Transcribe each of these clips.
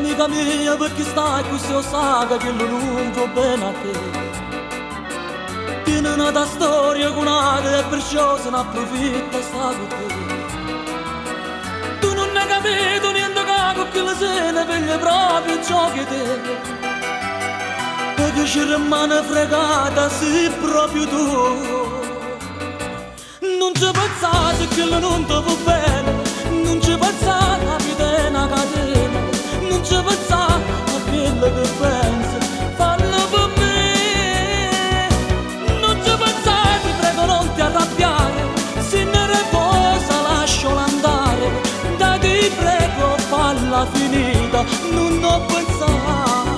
amica mia, perché stai così osata che non va bene a te? Tieni una tua storia con un'altra e perciò se ne approfitta sta con te. Tu non hai capito niente capo che la sera veglia proprio ciò che te. Perché ci rimane fregata se proprio tu. Non ci pensate che non ti va bene, non ci pensate a vita è una catena, non ci pensate a quello che pensi, fallo per me. Non ci pensate, prego non ti arrabbiare, se ne riposa lascialo andare, dai ti prego falla finita, non ho pensato.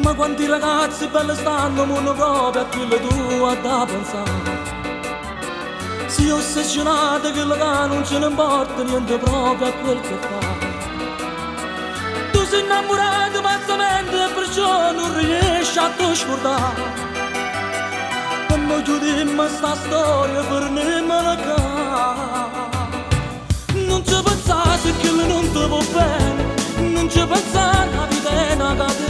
Ma quanti ragazzi belli stanno, non proprio a quello tu a da pensare. Si ossessionate che la non ce ne importa niente proprio a quel che fa. Tu sei innamorato pazzamente e perciò non riesci a te scordare. E mo chiudiamo sta storia per nemmeno ca. Non ci pensate che non ti va bene, non ci pensate la vita è una catena.